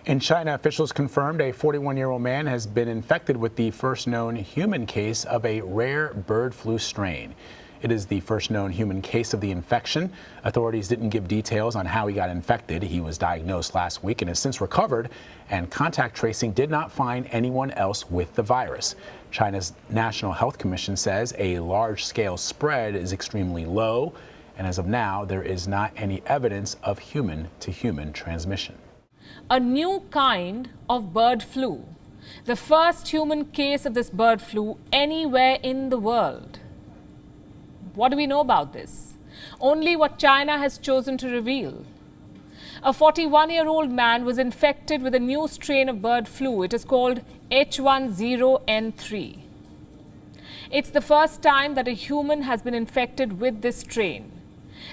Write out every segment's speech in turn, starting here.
In China, officials confirmed a 41-year-old man has been infected with the first known human case of a rare bird flu strain. It is the first known human case of the infection. Authorities didn't give details on how he got infected. He was diagnosed last week and has since recovered, and contact tracing did not find anyone else with the virus. China's National Health Commission says a large-scale spread is extremely low, and as of now, there is not any evidence of human-to-human transmission. A new kind of bird flu. The first human case of this bird flu anywhere in the world. What do we know about this? Only what China has chosen to reveal. A 41-year-old man was infected with a new strain of bird flu. It is called H1N1. It's the first time that a human has been infected with this strain.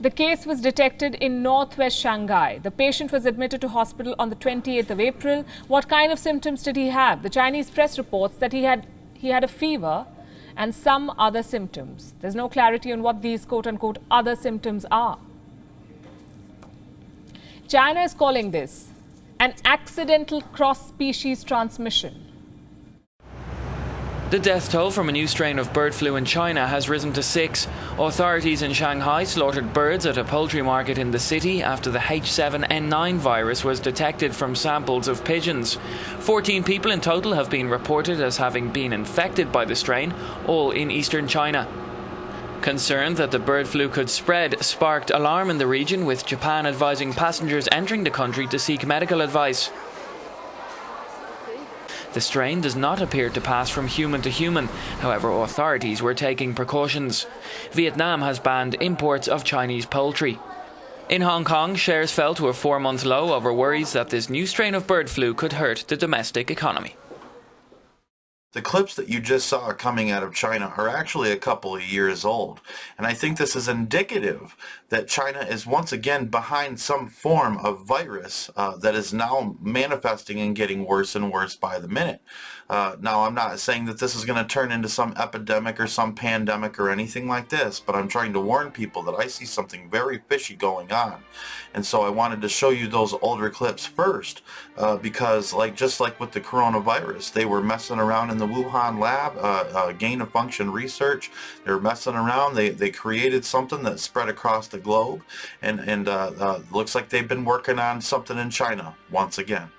The case was detected in northwest Shanghai. The patient was admitted to hospital on the 28th of April. What kind of symptoms did he have? The Chinese press reports that he had a fever and some other symptoms. There's no clarity on what these quote-unquote other symptoms are. China is calling this an accidental cross-species transmission. The death toll from a new strain of bird flu in China has risen to 6. Authorities in Shanghai slaughtered birds at a poultry market in the city after the H7N9 virus was detected from samples of pigeons. 14 people in total have been reported as having been infected by the strain, all in eastern China. Concern that the bird flu could spread sparked alarm in the region, with Japan advising passengers entering the country to seek medical advice. The strain does not appear to pass from human to human. However, authorities were taking precautions. Vietnam has banned imports of Chinese poultry. In Hong Kong, shares fell to a 4-month low over worries that this new strain of bird flu could hurt the domestic economy. The clips that you just saw coming out of China are actually a couple of years old, and I think this is indicative that China is once again behind some form of virus that is now manifesting and getting worse and worse by the minute. Now, I'm not saying that this is going to turn into some epidemic or some pandemic or anything like this, but I'm trying to warn people that I see something very fishy going on. And so I wanted to show you those older clips first, because just like with the coronavirus, they were messing around in the Wuhan lab, gain of function research. They were messing around. They created something that spread across the globe, and looks like they've been working on something in China once again.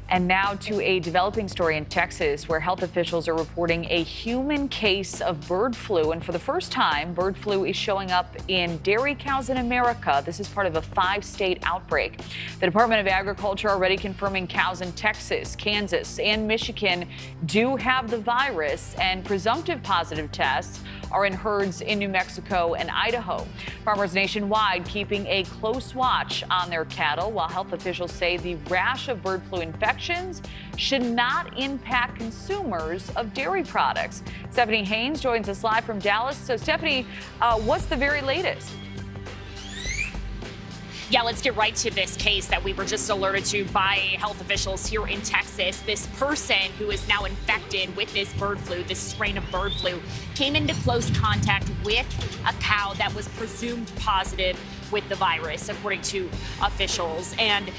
And now to a developing story in Texas, where health officials are reporting a human case of bird flu. And for the first time, bird flu is showing up in dairy cows in America. This is part of a 5-state outbreak. The Department of Agriculture already confirming cows in Texas, Kansas, and Michigan do have the virus, and presumptive positive tests are in herds in New Mexico and Idaho. Farmers nationwide keeping a close watch on their cattle, while health officials say the rash of bird flu infections should not impact consumers of dairy products. Stephanie Haynes joins us live from Dallas. So, Stephanie, what's the very latest? Yeah, let's get right to this case that we were just alerted to by health officials here in Texas. This person who is now infected with this bird flu, this strain of bird flu, came into close contact with a cow that was presumed positive with the virus, according to officials. And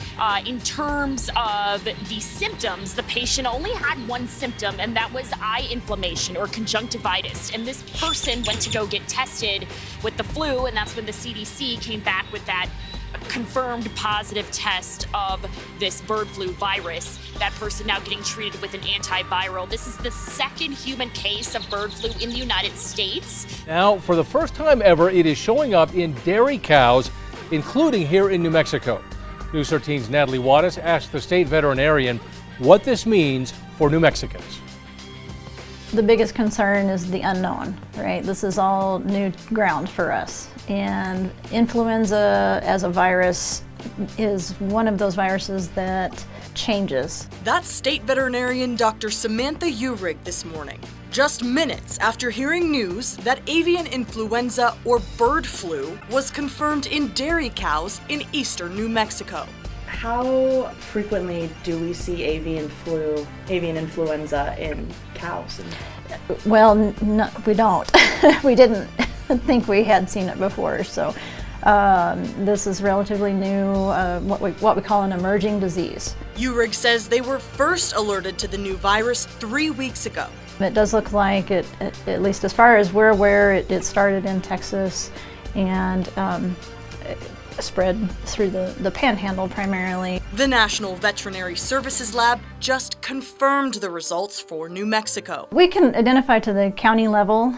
in terms of the symptoms, the patient only had one symptom, and that was eye inflammation or conjunctivitis. And this person went to go get tested with the flu, and that's when the CDC came back with that confirmed positive test of this bird flu virus. That person now getting treated with an antiviral. This is the second human case of bird flu in the United States. Now, for the first time ever, it is showing up in dairy cows, including here in New Mexico. News 13's Natalie Wattis asked the state veterinarian what this means for New Mexicans. The biggest concern is the unknown, right? This is all new ground for us. And influenza as a virus is one of those viruses that changes. That's state veterinarian Dr. Samantha Uhrig this morning, just minutes after hearing news that avian influenza or bird flu was confirmed in dairy cows in eastern New Mexico. How frequently do we see avian influenza in cows? Well, no, we don't. We didn't think we had seen it before, so This is relatively new, what we call an emerging disease. Uhrig says they were first alerted to the new virus 3 weeks ago. It does look like, at least as far as we're aware, it started in Texas and spread through the Panhandle primarily. The National Veterinary Services Lab just confirmed the results for New Mexico. We can identify to the county level,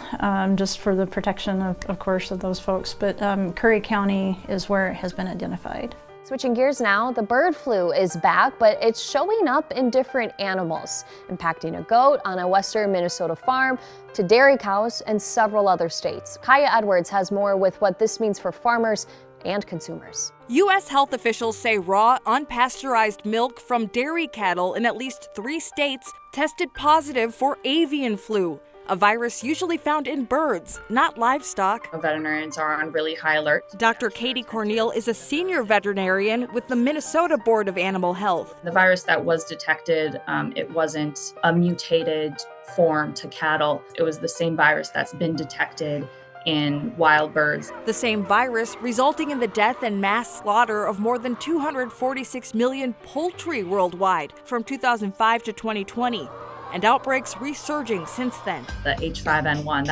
just for the protection of course, of those folks, but Curry County is where it has been identified. Switching gears now, the bird flu is back, but it's showing up in different animals, impacting a goat on a western Minnesota farm to dairy cows and several other states. Kaya Edwards has more with what this means for farmers and consumers. U.S. health officials say raw, unpasteurized milk from dairy cattle in at least 3 states tested positive for avian flu, a virus usually found in birds, not livestock. Veterinarians are on really high alert. Dr. Katie Cornell is a senior veterinarian with the Minnesota Board of Animal Health. The virus that was detected, it wasn't a mutated form to cattle. It was the same virus that's been detected in wild birds. The same virus resulting in the death and mass slaughter of more than 246 million poultry worldwide from 2005 to 2020. And outbreaks resurging since then. The H5N1,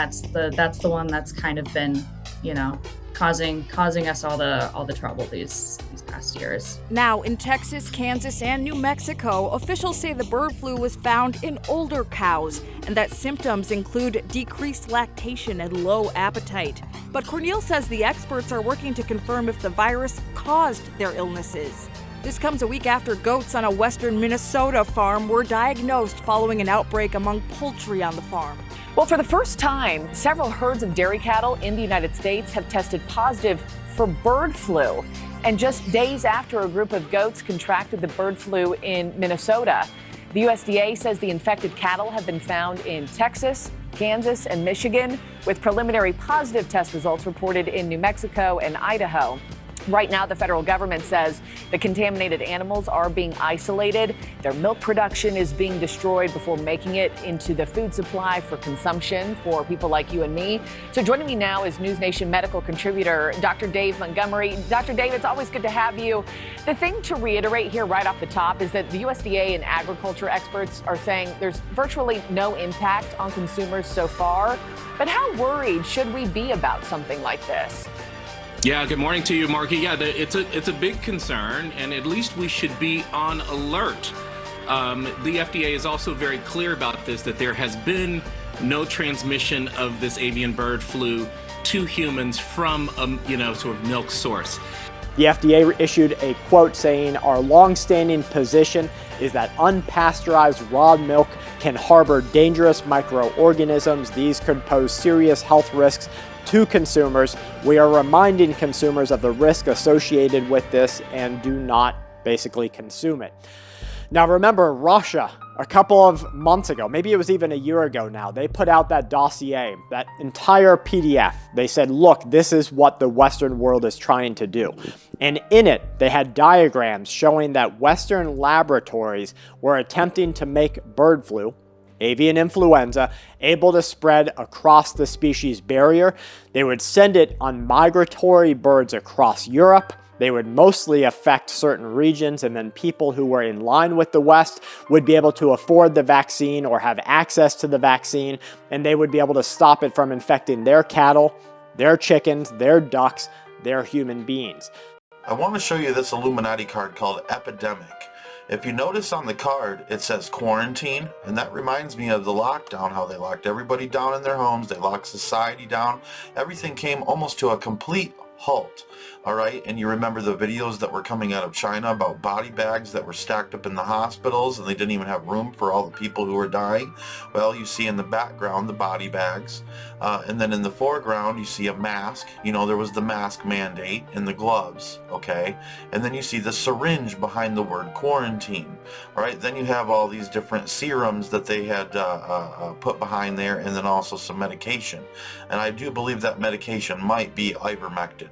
that's the one that's kind of been, causing us all the trouble these past years. Now in Texas, Kansas, and New Mexico, officials say the bird flu was found in older cows and that symptoms include decreased lactation and low appetite. But Cornell says the experts are working to confirm if the virus caused their illnesses. This comes a week after goats on a western Minnesota farm were diagnosed following an outbreak among poultry on the farm. Well, for the first time, several herds of dairy cattle in the United States have tested positive for bird flu. And just days after a group of goats contracted the bird flu in Minnesota, the USDA says the infected cattle have been found in Texas, Kansas, and Michigan, with preliminary positive test results reported in New Mexico and Idaho. Right now, the federal government says the contaminated animals are being isolated. Their milk production is being destroyed before making it into the food supply for consumption for people like you and me. So joining me now is News Nation medical contributor Dr. Dave Montgomery. Dr. Dave, it's always good to have you. The thing to reiterate here right off the top is that the USDA and agriculture experts are saying there's virtually no impact on consumers so far. But how worried should we be about something like this? Yeah, good morning to you, Marky. Yeah, it's a big concern, and at least we should be on alert. The FDA is also very clear about this, that there has been no transmission of this avian bird flu to humans from a sort of milk source. The FDA issued a quote saying, "Our long-standing position is that unpasteurized raw milk can harbor dangerous microorganisms. These could pose serious health risks to consumers. We are reminding consumers of the risk associated with this and do not basically consume it." Now remember, Russia, a couple of months ago, maybe it was even a year ago now, they put out that dossier, that entire PDF. They said, look, this is what the Western world is trying to do. And in it, they had diagrams showing that Western laboratories were attempting to make bird flu, avian influenza, able to spread across the species barrier. They would send it on migratory birds across Europe. They would mostly affect certain regions, and then people who were in line with the West would be able to afford the vaccine or have access to the vaccine, and they would be able to stop it from infecting their cattle, their chickens, their ducks, their human beings. I want to show you this Illuminati card called Epidemic. If you notice on the card, it says quarantine, and that reminds me of the lockdown, how they locked everybody down in their homes, they locked society down. Everything came almost to a complete halt. All right, and you remember the videos that were coming out of China about body bags that were stacked up in the hospitals and they didn't even have room for all the people who were dying? Well, you see in the background the body bags, and then in the foreground you see a mask. You know, there was the mask mandate and the gloves, okay? And then you see the syringe behind the word quarantine. All right, then you have all these different serums that they had put behind there, and then also some medication. And I do believe that medication might be ivermectin.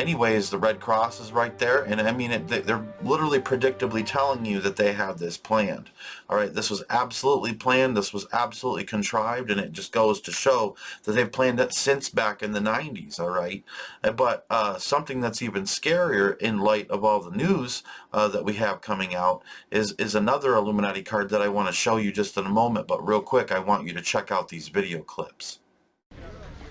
many ways, the Red Cross is right there, and I mean, they're literally predictably telling you that they have this planned. All right, this was absolutely planned, this was absolutely contrived, and it just goes to show that they've planned it since back in the 90s, all right? But something that's even scarier in light of all the news that we have coming out is another Illuminati card that I want to show you just in a moment, but real quick, I want you to check out these video clips.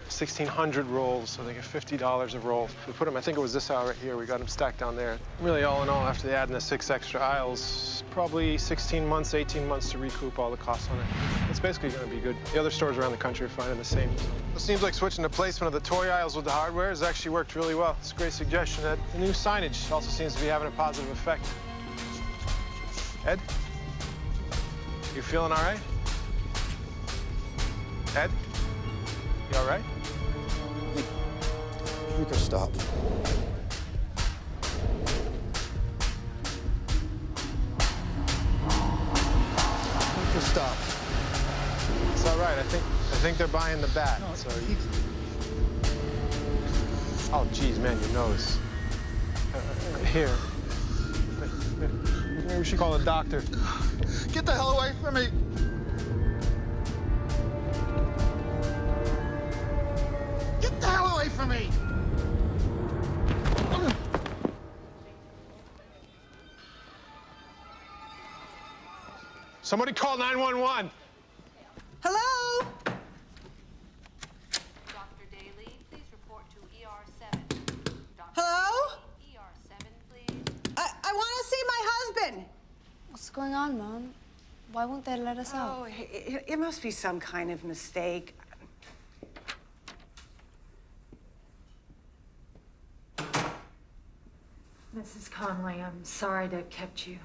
1,600 rolls, I think $50 a roll. We put them, I think it was this aisle right here, we got them stacked down there. Really, all in all, after they add in the 6 extra aisles, probably 16 months, 18 months to recoup all the costs on it. It's basically going to be good. The other stores around the country are finding the same. It seems like switching the placement of the toy aisles with the hardware has actually worked really well. It's a great suggestion. Ed. The new signage also seems to be having a positive effect. Ed? You feeling all right? Ed? You all right? You can stop. You can stop. It's all right. I think they're buying the bat. No, so oh, geez, man, your nose. Here. Maybe we should call a doctor. Get the hell away from me! Get the hell away from me! Somebody call 911. Hello? Dr. Daly, please report to ER7. Hello? ER7, please. I want to see my husband. What's going on, Mom? Why won't they let us out? Oh, it must be some kind of mistake. Mrs. Conley, I'm sorry to have kept you.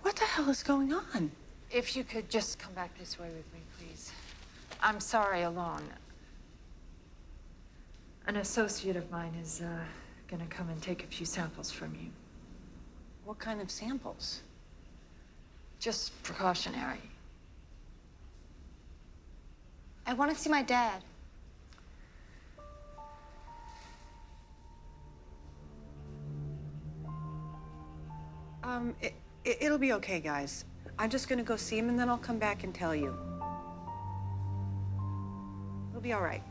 What the hell is going on? If you could just come back this way with me, please. I'm sorry alone. An associate of mine is gonna come and take a few samples from you. What kind of samples? Just precautionary. I want to see my dad. It'll be okay, guys. I'm just gonna go see him and then I'll come back and tell you. It'll be all right.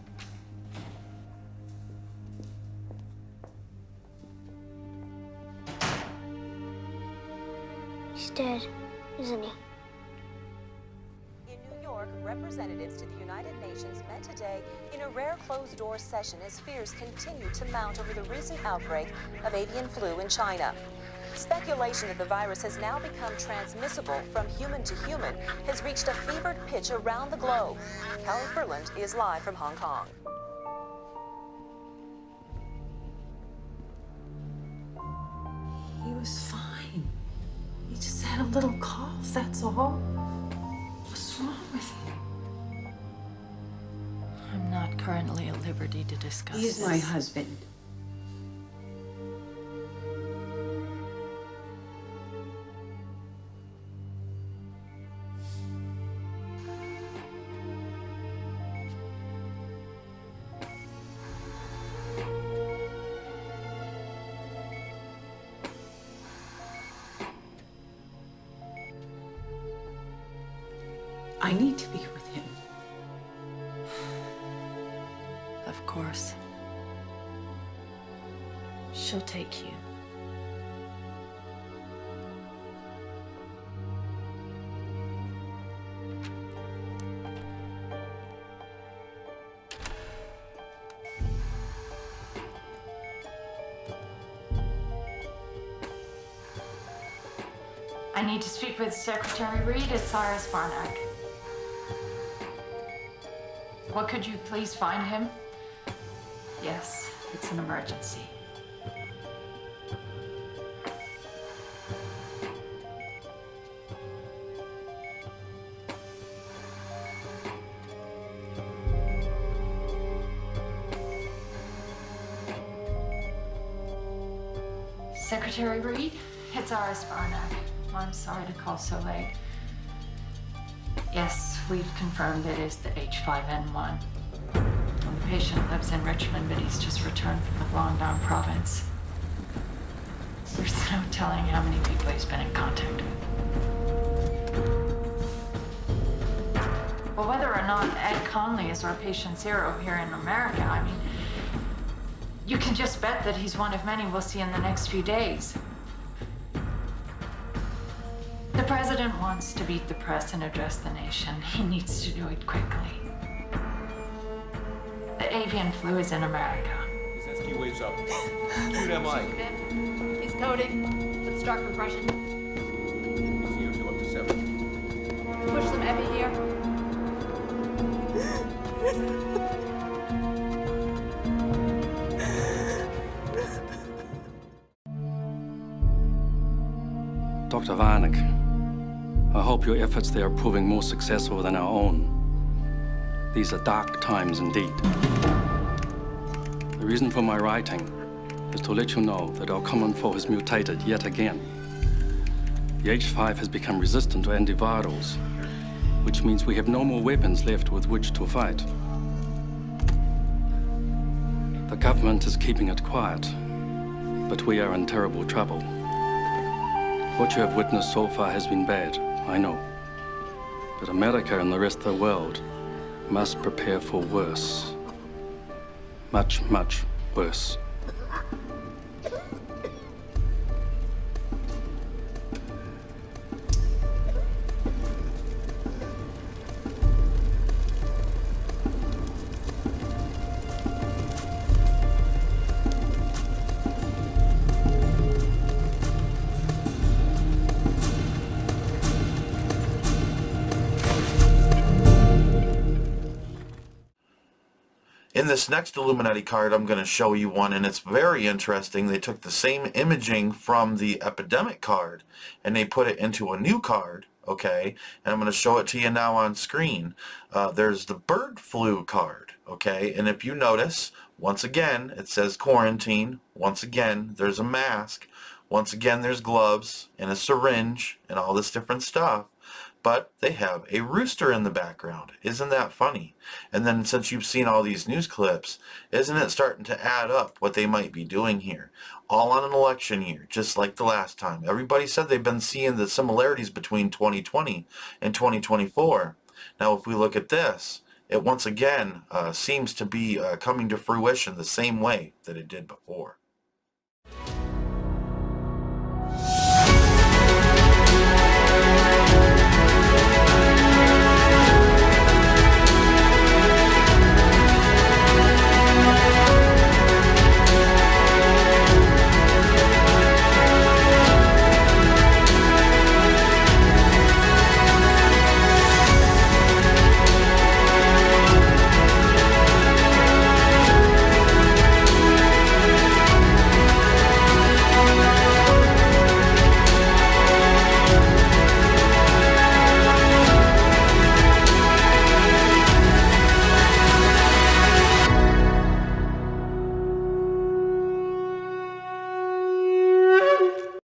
He's dead, isn't he? In New York, representatives to the United Nations met today in a rare closed-door session as fears continue to mount over the recent outbreak of avian flu in China. Speculation that the virus has now become transmissible from human to human has reached a fevered pitch around the globe. Callie Ferland is live from Hong Kong. He was fine. He just had a little cough, that's all. What's wrong with him? I'm not currently at liberty to discuss He's this. my husband. I need to be with him. Of course. She'll take you. I need to speak with Secretary Reed at Cyrus Barnack. What, could you please find him? Yes, it's an emergency. Secretary Reed, it's Iris Barnack. I'm sorry to call so late. Yes, we've confirmed it is the H5N1. The patient lives in Richmond, but he's just returned from the Guangdong province. There's no telling how many people he's been in contact with. Well, whether or not Ed Conley is our patient zero here in America, I mean, you can just bet that he's one of many we'll see in the next few days. The president wants to beat the press and address the nation. He needs to do it quickly. The avian flu is in America. His SQ waves up. Shoot MI. He's coding. Let's start compression. CO2 up to 7. Push some epi here. Dr. Varnick, I hope your efforts there are proving more successful than our own. These are dark times indeed. The reason for my writing is to let you know that our common foe has mutated yet again. The H5 has become resistant to antivirals, which means we have no more weapons left with which to fight. The government is keeping it quiet, but we are in terrible trouble. What you have witnessed so far has been bad, I know. But America and the rest of the world must prepare for worse. Much, much worse. In this next Illuminati card, I'm going to show you one, and it's very interesting. They took the same imaging from the epidemic card, and they put it into a new card, okay? And I'm going to show it to you now on screen. There's the bird flu card, okay? And if you notice, once again, it says quarantine. Once again, there's a mask. Once again, there's gloves and a syringe and all this different stuff. But they have a rooster in the background. Isn't that funny? And then since you've seen all these news clips, isn't it starting to add up what they might be doing here? All on an election year, just like the last time. Everybody said they've been seeing the similarities between 2020 and 2024. Now if we look at this, it once again seems to be coming to fruition the same way that it did before.